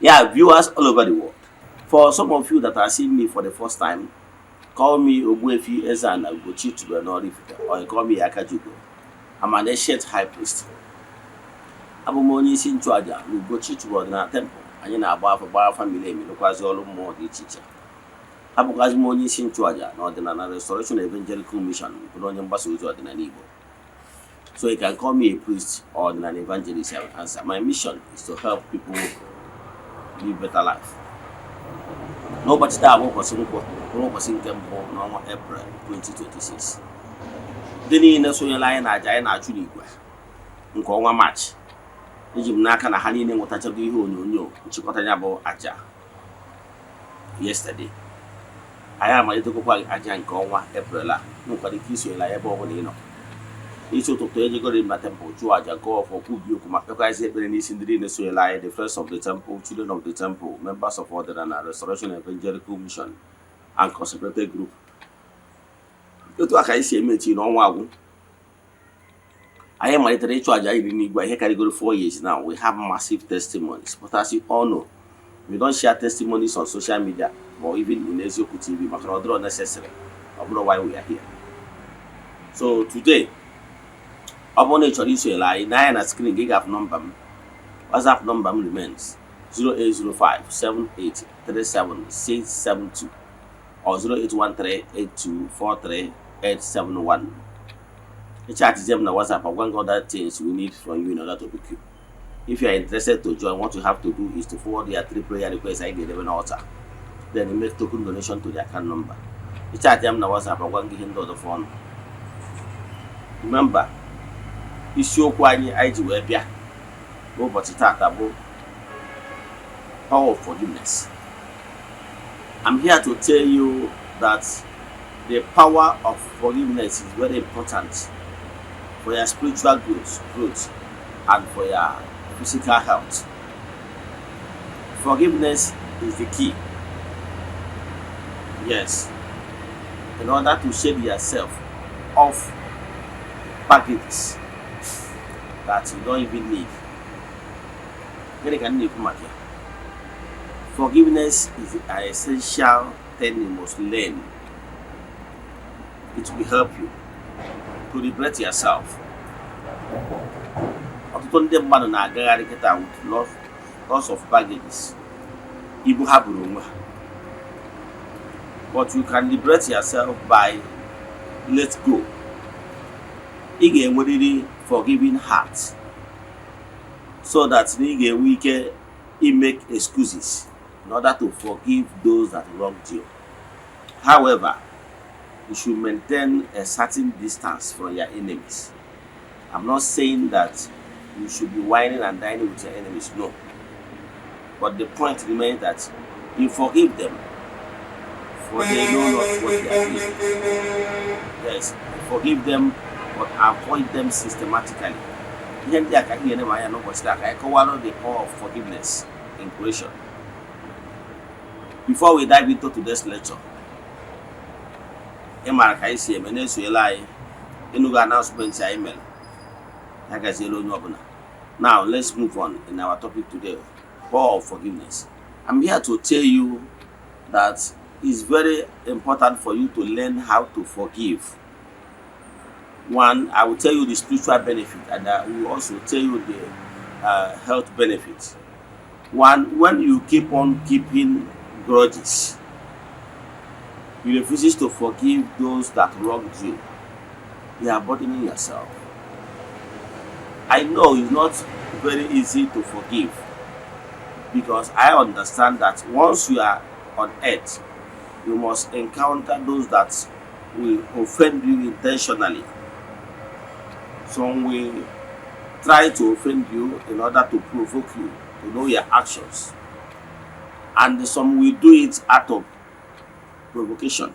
Yeah, viewers all over the world. For some of you that are seeing me for the first time, call me Ogbuefi Ezeana, ugochitubelu Oraifite, or you call me Akajugo. I'm an ancient high priest. Abụ m onye isi nchụaja na ugochitubelu ọdịnala temple. Anyị na-agba afọ gbara famili emi rụkwazi ọrụ mmụọ dị iche iche. Abụkwazi m onye isi nchụaja na ọdịnala Restoration Evangelical Mission, bụrụ onye mgbasa ozi ọdịnala Igbo. So you can call me a priest or an evangelist, I will answer. My mission is to help people live better life. N'ụbọchị taa bụ ụbọchị nkwọ, bụrụ ụbọchị nke mbụ n'ọnwa April 2026. Ndị niile sonyela anyị na-aja anyị na-achụ n'igwe nke ọnwa Maachị, eji m n'aka na ha niile nwetachago ihe onyonyo nchịkọta ya bụ aja yesterday. Anyị amalitekwa aja nke ọnwa April a, nwekwara ike isonyela ya ebe ọ bụla ị nọ. Isi ụtụtụ ejegoro na temple chụọ aja gụọ ọfọ kwubi okwu ma kpekwazi ekpere n'isi ndị niile sonyela anyị, the friends of the temple, children of the temple, members of Ordinary Restoration Evangelical Mission and consecrated group. Otu aka anyị si emechi n'ọnwa agwụ, anyị malitere ịchụ aja iri n'igwe ihe karịgoro 4 years now. We have massive testimonies, but as you all know, we don't share testimonies on social media or even in Eziokwu TV maka na ọ dịrọ necessary. Ọ bụrụ why we are here. So today, ọ bụrụ na ị chọrọ isonyela anyị na na screen gị ga-afụ nọmba m. WhatsApp nọmba m remains 08057837672 or 08138243871. Chat them na WhatsApp. I'm going to other things we need from you in order to book you. If you are interested to join, what you have to do is to forward your 3 prayer requests I get them on altar. Then you make token donation to the account number. Chat them na WhatsApp. I'm going to give them the phone. Remember, isiokwu anyị ji wee bịa n'ụbọchị taata bụ power of forgiveness. I'm here to tell you that the power of forgiveness is very important for your spiritual growth and for your physical health. Forgiveness is the key. Yes. In order to shed yourself of packages that you don't even need. Forgiveness is an essential thing you must learn. It will help you to liberate yourself. Ọtụtụ ndị mmadụ na-agagharị kịta with loss of baggages. Ibu ha buru onwe ha. But you can liberate yourself by let go. Ị ga-enwerịrị forgiving heart so that ị ga-enwe ike make excuses in order to forgive those that wronged you. However, you should maintain a certain distance from your enemies. I'm not saying that you should be whining and dining with your enemies, no. But the point remains that you forgive them, for they know not what they are doing. Yes, forgive them, but avoid them systematically. Ihe ndị aka ihe na anya n'ụbọchị aka anyị kọwara the power of forgiveness in creation. Before we dive into today's lecture, ị mara ka anyị si eme na-esonyela anyị ịnụgo announcement anyị mere ya gaziela onye ọbụla. Now let's move on in our topic today, power of forgiveness. I'm here to tell you that it's very important for you to learn how to forgive. One, I will tell you the spiritual benefit, and I will also tell you the health benefits. One, when you keep on keeping grudges, you refuse to forgive those that wronged you, you are burdening yourself. I know it's not very easy to forgive, because I understand that once you are on earth, you must encounter those that will offend you intentionally. Some will try to offend you in order to provoke you to know your actions. And some will do it out of provocation.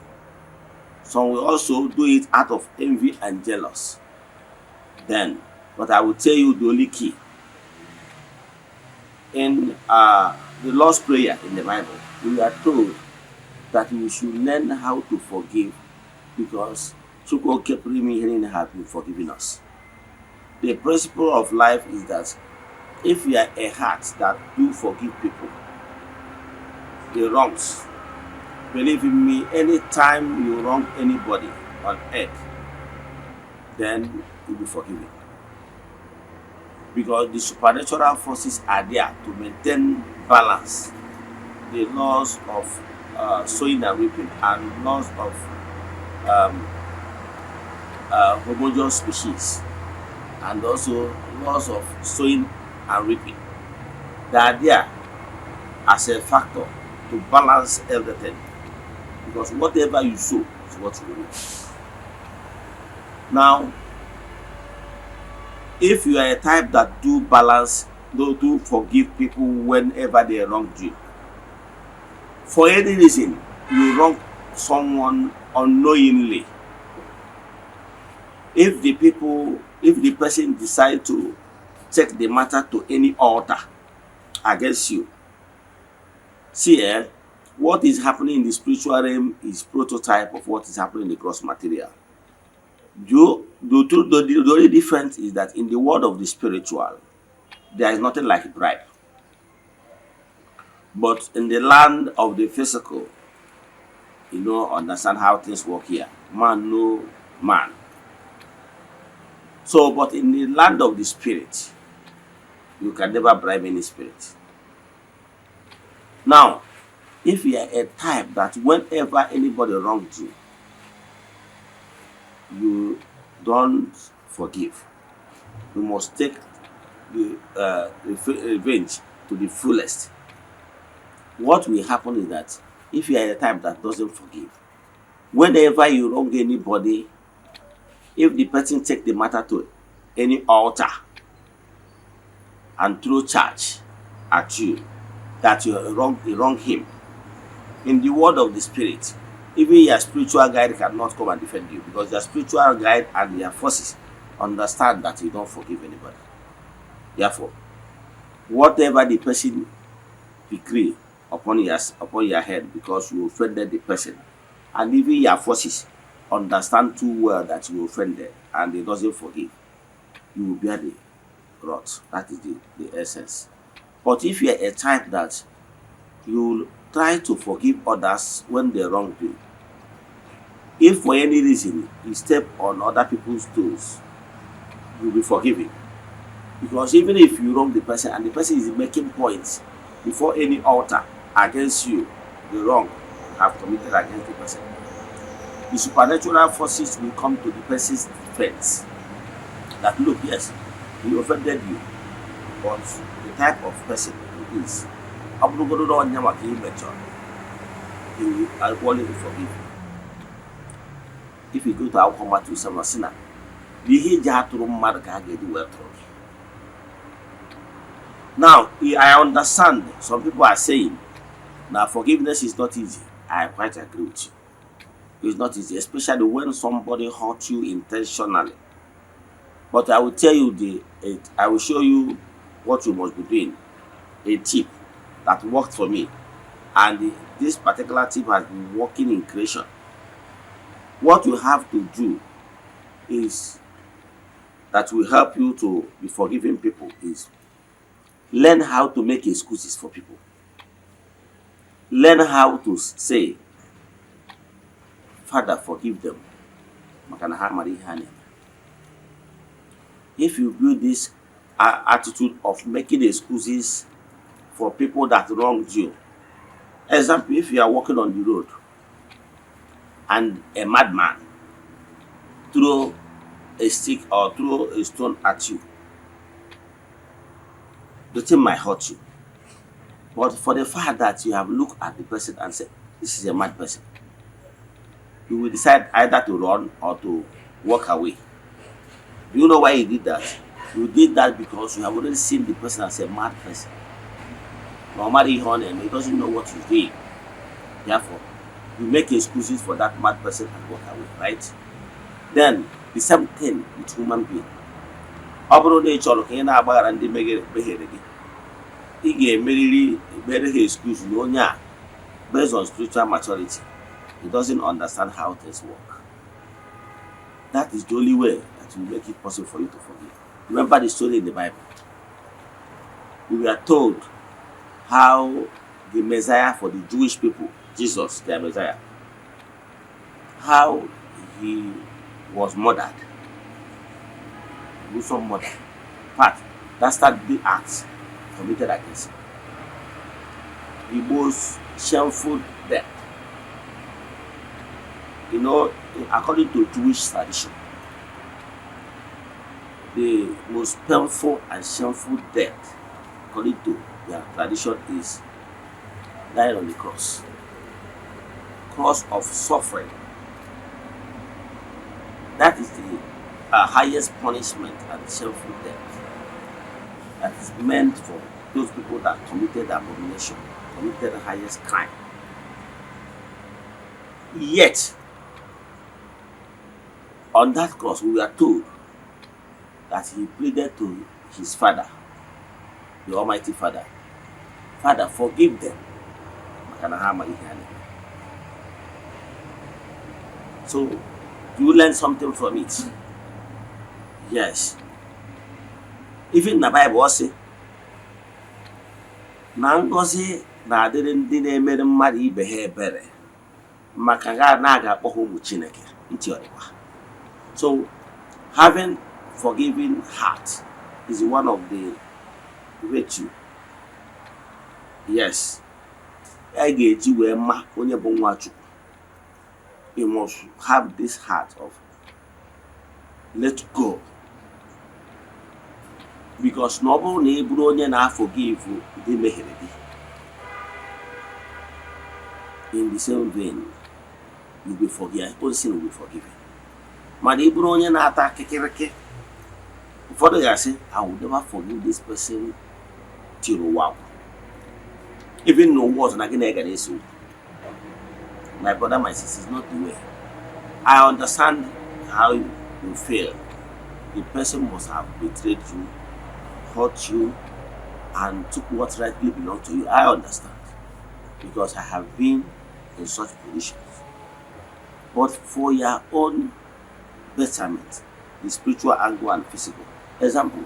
Some will also do it out of envy and jealous. But I will tell you the only key. In the Lord's Prayer in the Bible, we are told that we should learn how to forgive, because Chukwu Okepurimi has been forgiving us. The principle of life is that if you are a heart that do forgive people, the wrongs. Believe in me, anytime you wrong anybody on earth, then you'll be forgiven. Because the supernatural forces are there to maintain balance, the laws of sowing and reaping, and laws of um, homogeneous species, and also laws of sowing and reaping. They are there as a factor to balance everything. Because whatever you sow is what you reap. Now, if you are a type that do balance, do forgive people whenever they wrong you, for any reason you wrong someone unknowingly, if the person decide to take the matter to any altar against you, see, what is happening in the spiritual realm is prototype of what is happening in the gross material. The only difference is that in the world of the spiritual, there is nothing like bribe. But in the land of the physical, understand how things work here. Man no man. So, but in the land of the spirit, you can never bribe any spirit. Now, if you are a type that whenever anybody wrongs you, you don't forgive, you must take the revenge to the fullest. What will happen is that if you are a type that doesn't forgive, whenever you wrong anybody, if the person take the matter to any altar and throw charge at you that you wrong him, in the world of the spirit, even your spiritual guide cannot come and defend you, because your spiritual guide and their forces understand that you don't forgive anybody. Therefore, whatever the person decree upon your head because you offended the person, and even your forces understand too well that you offended and they doesn't forgive, you will bear the wrath. That is the essence. But if you are a type that you try to forgive others when they wrong you, if for any reason you step on other people's toes, you'll be forgiven. Because even if you wrong the person and the person is making points before any altar against you, the wrong you have committed against the person, the supernatural forces will come to the person's defense. That look, yes, he offended you, but the type of person he is, he will equally forgive you. If you go to our combat to some sinner, now, I understand some people are saying now forgiveness is not easy. I quite agree with you. It's not easy, especially when somebody hurt you intentionally. But I will tell you I will show you what you must be doing. A tip that worked for me, and this particular tip has been working in creation. What you have to do is that will help you to be forgiving people is learn how to make excuses for people. Learn how to say, Father, forgive them. If you build this attitude of making excuses for people that wronged you, example, if you are walking on the road and a madman throw a stick or throw a stone at you, the thing might hurt you. But for the fact that you have looked at the person and said, this is a mad person, you will decide either to run or to walk away. Do you know why you did that? You did that because you have already seen the person as a mad person. Normally, he doesn't know what he's doing. Therefore, you make excuses for that mad person and walk away, right? Then, the same thing with human being. He gave me very excuse based on spiritual maturity. He doesn't understand how things work. That is the only way that will make it possible for you to forgive. Remember the story in the Bible. We were told how the Messiah for the Jewish people, Jesus, their Messiah, how he was murdered, gruesome murder. In fact, that started the acts committed against him. The most shameful death. You know, according to Jewish tradition, the most painful and shameful death, according to their tradition, is dying on the cross. Cross of suffering. That is the highest punishment and shameful death that is meant for those people that committed abomination, committed the highest crime. Yet, on that cross, we are told that he pleaded to his Father, the Almighty Father, Father, forgive them. So, do you learn something from it? Yes. Even in the Bible, say, na ngozi na-adịrị ndị na-emere mmadụ ibe ha ebere maka na-aga akpọ ha ụmụ Chineke ntị ọdịkwa. So, having forgiving heart is one of the virtue. Yes. A ga-eji wee ma onye bụ nwa Chukwu. You must have this heart of let go. Because na ọ bụrụ na ị bụrụ onye na-forgive ndị mehiere gị, in the same vein, you will be forgiven. All sin will be forgiven. Mana ị bụrụ onye na-ata kịkịrịkị, ụfọdụ ga-asị, I will never forgive this person till ụwa. Even no words na gị na-ega na-eso. My brother, my sister, is not the way. I understand how you feel. The person must have betrayed you, hurt you, and took what rightly belonged to you. I understand. Because I have been in such positions. But for your own betterment, the spiritual angle and physical. Example,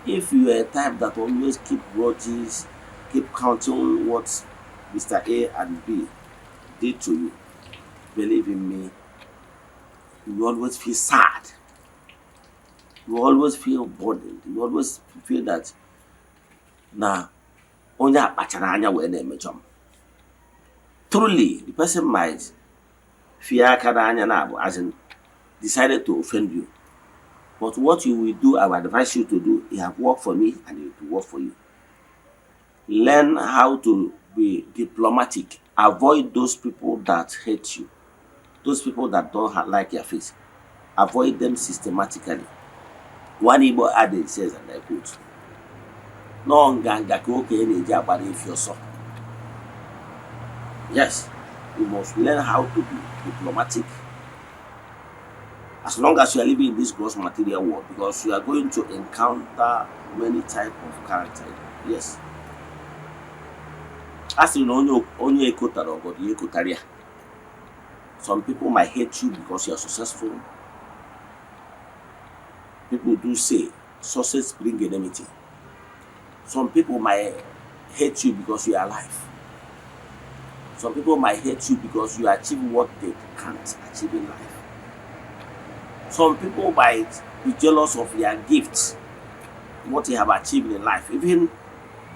if you are a type that always keep grudges, keep counting what Mr. A and B did to you, believe in me, you always feel sad. You always feel burdened. You always feel that truly the person might fear as in decided to offend you. But what you will do, I will advise you to do, it have worked for me and it will work for you. Learn how to be diplomatic. Avoid those people that hate you. Those people that don't like your face. Avoid them systematically. One Igbo adage says, and I quote, no nganga ka okenye na-eji agbara efi ọsọ. Yes, you must learn how to be diplomatic. As long as you are living in this gross material world, because you are going to encounter many types of characters. Yes. As you know, only a some people might hate you because you are successful. People do say success brings enmity. Some people might hate you because you are alive. Some people might hate you because you achieve what they can't achieve in life. Some people might be jealous of your gifts, what you have achieved in life. Even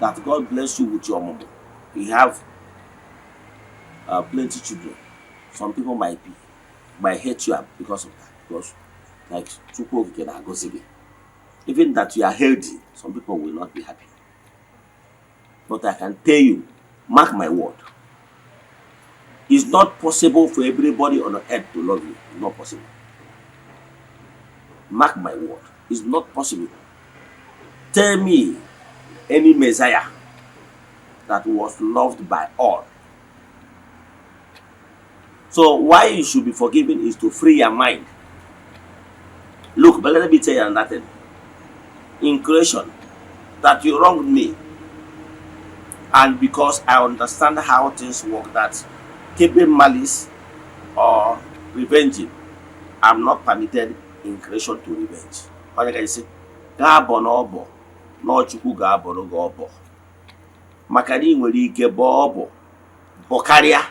that God bless you with your mom. You have plenty of children. Some people might hate you because of that. Because like even that you are healthy, some people will not be happy. But I can tell you, mark my word, it's not possible for everybody on the earth to love you. It's not possible. Mark my word, it's not possible. Tell me any Messiah that was loved by all. So why you should be forgiven is to free your mind. Look, but let me tell you another thing. In creation, that you wronged me, and because I understand how things work, that keeping malice or revenging, I'm not permitted in creation to revenge. What can I say? maka na ị nwere ike bọkarịa.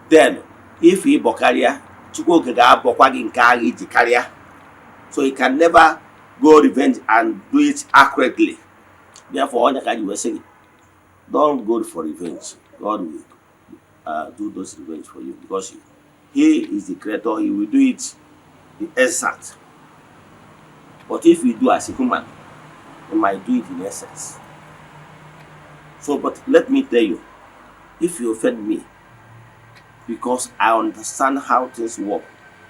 Then if ị bọkarịa, Chukwuoke ga-abọkwa gị nke ahụ iji karịa. So you can never go revenge and do it accurately. Therefore, onye ka ji wee sị gị, don't go for revenge. God will do those revenge for you, because He is the creator. He will do it the exact. But if you do as a human, you might do it in essence. So, but let me tell you, if you offend me, because I understand how things work,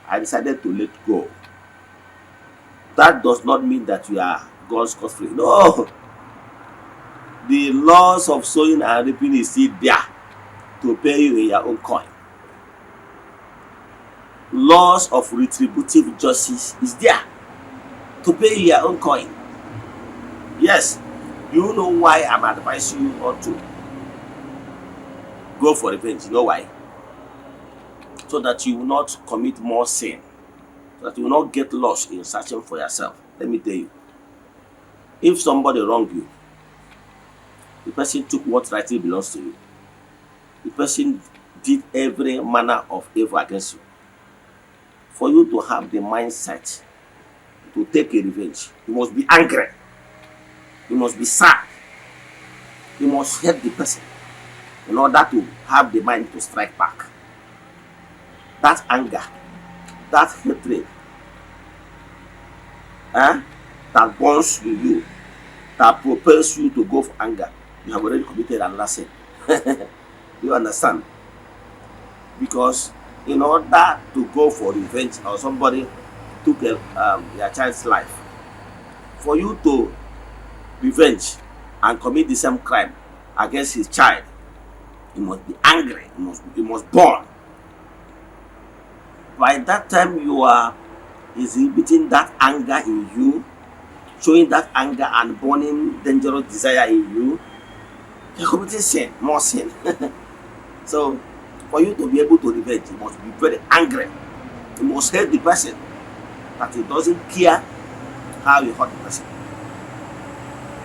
I decided to let go. That does not mean that you are God's cause-free. No. The laws of sowing and reaping is still there to pay you in your own coin. Laws of retributive justice is there to pay you your own coin. Yes, you know why I'm advising you not to go for revenge. You know why? So that you will not commit more sin. So that you will not get lost in searching for yourself. Let me tell you. If somebody wronged you, the person took what rightly belongs to you. The person did every manner of evil against you. For you to have the mindset to take a revenge, you must be angry. You must be sad. You must hate the person in order to have the mind to strike back. That anger, that hatred, that burns in you, that propels you to go for anger, you have already committed another sin. You understand? Because in order to go for revenge, or somebody took your child's life, for you to revenge and commit the same crime against his child, you must be angry. You must burn. By that time, you are exhibiting that anger in you, showing that anger and burning dangerous desire in you. You're committing sin, more sin. So, for you to be able to revenge, you must be very angry. You must hate the person, that he doesn't care how you hurt the person.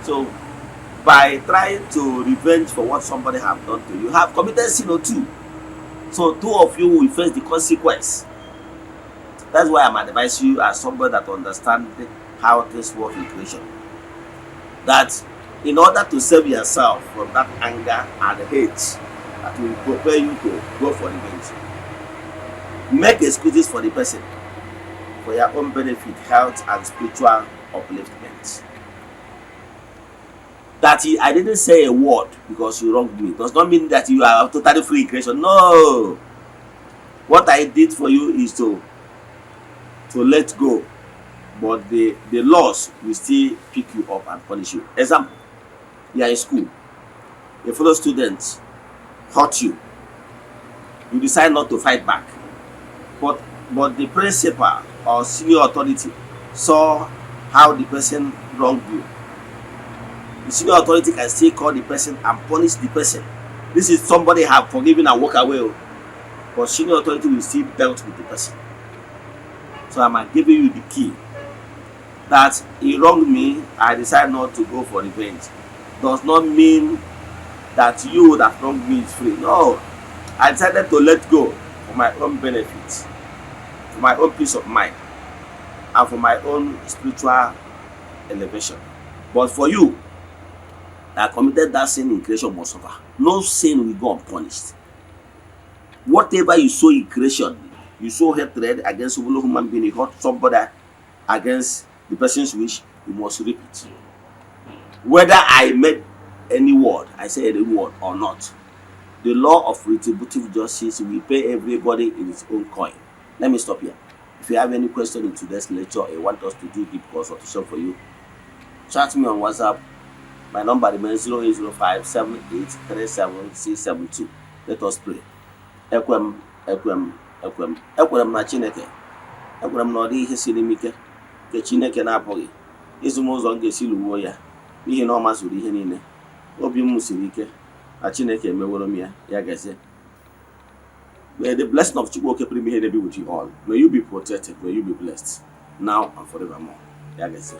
So, by trying to revenge for what somebody have done to you, you have committed sin or two. So, two of you will face the consequence. That's why I'm advising you, as somebody that understands how things work in creation, that in order to save yourself from that anger and hate that will prepare you to go for revenge, make excuses for the person for your own benefit, health, and spiritual upliftment. That I didn't say a word because you wronged me does not mean that you are totally free in creation. No. What I did for you is to let go, but the laws will still pick you up and punish you. Example, you are in school, a fellow student hurt you, you decide not to fight back, but the principal or senior authority saw how the person wronged you. The senior authority can still call the person and punish the person. This is somebody have forgiven and walk away, but senior authority will still deal with the person. So I'm giving you the key. That he wronged me, I decide not to go for revenge, does not mean that you that wronged me is free. No. I decided to let go for my own benefit, for my own peace of mind, and for my own spiritual elevation. But for you that committed that sin in creation must suffer. No sin will go unpunished. Whatever you sow in creation, you sow hatred against a fellow human being, you hurt somebody against the person's wish, you must reap it. Whether I made any word, I say any word or not, the law of retributive justice will pay everybody in its own coin. Let me stop here. If you have any question in today's lecture or you want us to do deep consultation for you, chat me on WhatsApp. My number remains 0805 7837672. Let us pray. Ekwem na Chineke. Ekwem na ọ dị ihe siri m ike nke Chineke na-apụghị ịzụ m ụzọ m ga-esi lụwo ya n'ihi na ọ mazuru ihe niile. Obi m siri ike na Chineke emeworo m ya, ya gazie. May the blessing of Chukwuoke be with you all. May you be protected. May you be blessed now and forevermore. Ya gazie.